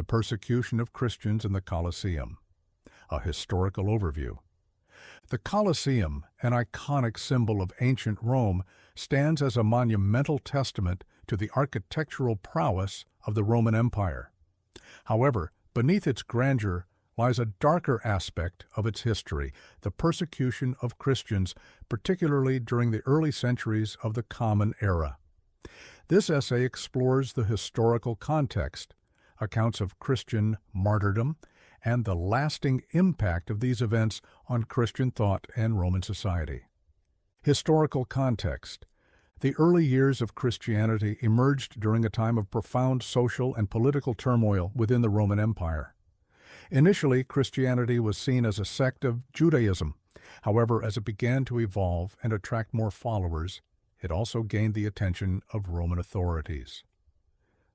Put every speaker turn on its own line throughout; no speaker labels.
persecution of Christians in the Colosseum. A historical overview. The Colosseum, an iconic symbol of ancient Rome, stands as a monumental testament to the architectural prowess of the Roman Empire. However, beneath its grandeur lies a darker aspect of its history, the persecution of Christians, particularly during the early centuries of the Common Era. This essay explores the historical context, accounts of Christian martyrdom, and the lasting impact of these events on Christian thought and Roman society. Historical context. The early years of Christianity emerged during a time of profound social and political turmoil within the Roman Empire. Initially, Christianity was seen as a sect of Judaism. However, as it began to evolve and attract more followers, it also gained the attention of Roman authorities.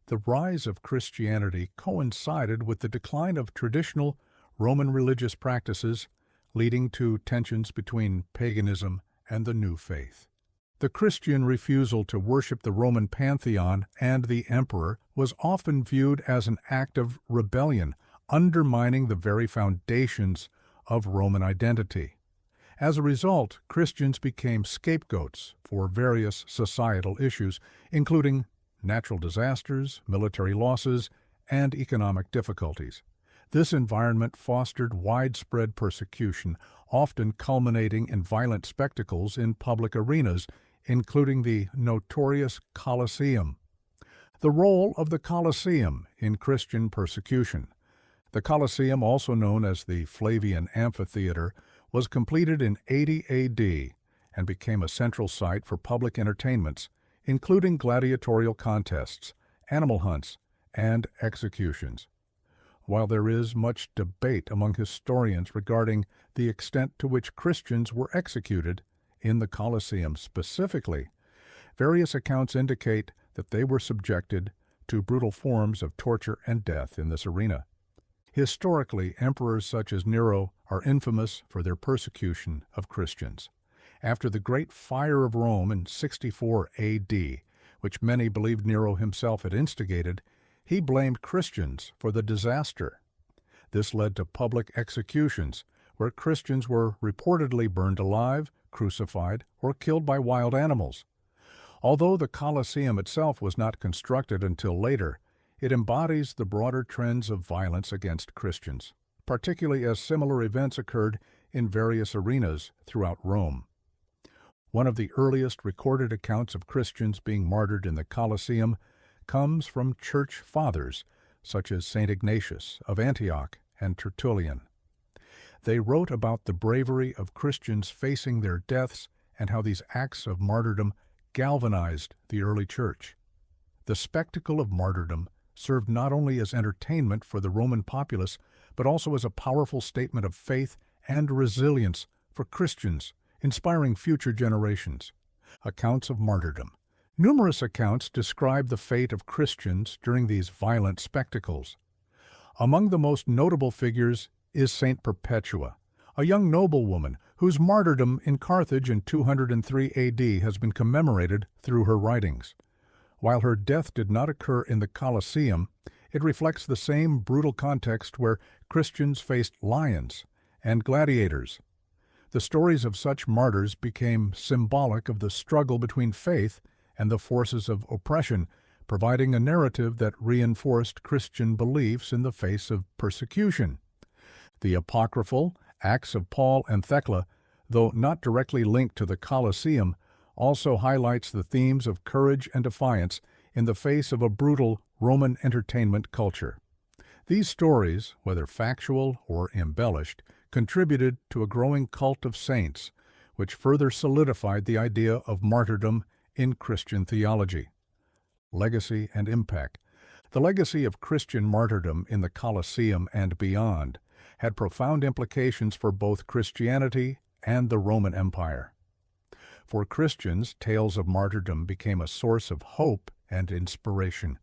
The rise of Christianity coincided with the decline of traditional Roman religious practices, leading to tensions between paganism and the new faith. The Christian refusal to worship the Roman pantheon and the emperor was often viewed as an act of rebellion, undermining the very foundations of Roman identity. As a result, Christians became scapegoats for various societal issues, including natural disasters, military losses, and economic difficulties. This environment fostered widespread persecution, often culminating in violent spectacles in public arenas, including the notorious Colosseum. The role of the Colosseum in Christian persecution. The Colosseum, also known as the Flavian Amphitheater, was completed in 80 A.D. and became a central site for public entertainments, including gladiatorial contests, animal hunts, and executions. While there is much debate among historians regarding the extent to which Christians were executed in the Colosseum specifically, various accounts indicate that they were subjected to brutal forms of torture and death in this arena. Historically, emperors such as Nero are infamous for their persecution of Christians. After the Great Fire of Rome in 64 A.D., which many believed Nero himself had instigated, he blamed Christians for the disaster. This led to public executions, where Christians were reportedly burned alive, crucified, or killed by wild animals. Although the Colosseum itself was not constructed until later, it embodies the broader trends of violence against Christians, particularly as similar events occurred in various arenas throughout Rome. One of the earliest recorded accounts of Christians being martyred in the Colosseum comes from church fathers, such as St. Ignatius of Antioch and Tertullian. They wrote about the bravery of Christians facing their deaths and how these acts of martyrdom galvanized the early church. The spectacle of martyrdom served not only as entertainment for the Roman populace, but also as a powerful statement of faith and resilience for Christians, inspiring future generations. Accounts of martyrdom. Numerous accounts describe the fate of Christians during these violent spectacles. Among the most notable figures is Saint Perpetua, a young noblewoman whose martyrdom in Carthage in 203 A.D. has been commemorated through her writings. While her death did not occur in the Colosseum, it reflects the same brutal context where Christians faced lions and gladiators. The stories of such martyrs became symbolic of the struggle between faith and the forces of oppression, providing a narrative that reinforced Christian beliefs in the face of persecution. The apocryphal Acts of Paul and Thecla, though not directly linked to the Colosseum, also highlights the themes of courage and defiance in the face of a brutal Roman entertainment culture. These stories, whether factual or embellished, contributed to a growing cult of saints, which further solidified the idea of martyrdom in Christian theology. Legacy and impact. The legacy of Christian martyrdom in the Colosseum and beyond had profound implications for both Christianity and the Roman Empire. For Christians, tales of martyrdom became a source of hope and inspiration.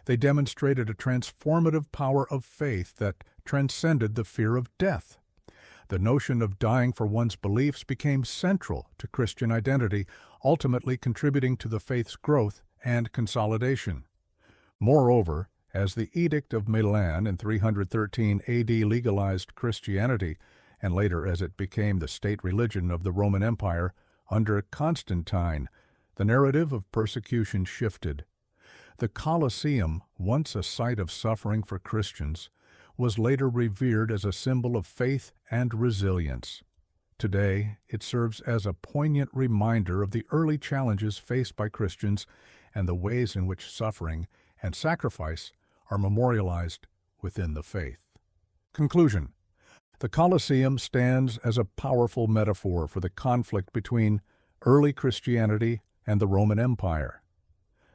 They demonstrated a transformative power of faith that transcended the fear of death. The notion of dying for one's beliefs became central to Christian identity, ultimately contributing to the faith's growth and consolidation. Moreover, As the Edict of Milan in 313 AD legalized Christianity, and later as it became the state religion of the Roman Empire under Constantine, the narrative of persecution shifted. The Colosseum, once a site of suffering for Christians, was later revered as a symbol of faith and resilience. Today, it serves as a poignant reminder of the early challenges faced by Christians and the ways in which suffering and sacrifice are memorialized within the faith. Conclusion. The Colosseum stands as a powerful metaphor for the conflict between early Christianity and the Roman Empire.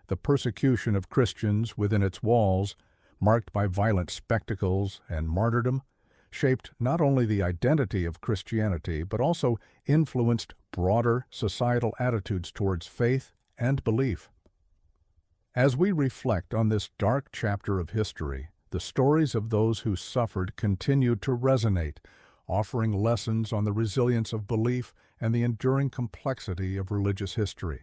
The persecution of Christians within its walls, marked by violent spectacles and martyrdom, shaped not only the identity of Christianity but also influenced broader societal attitudes towards faith and belief. As we reflect on this dark chapter of history, the stories of those who suffered continue to resonate, offering lessons on the resilience of belief and the enduring complexity of religious history.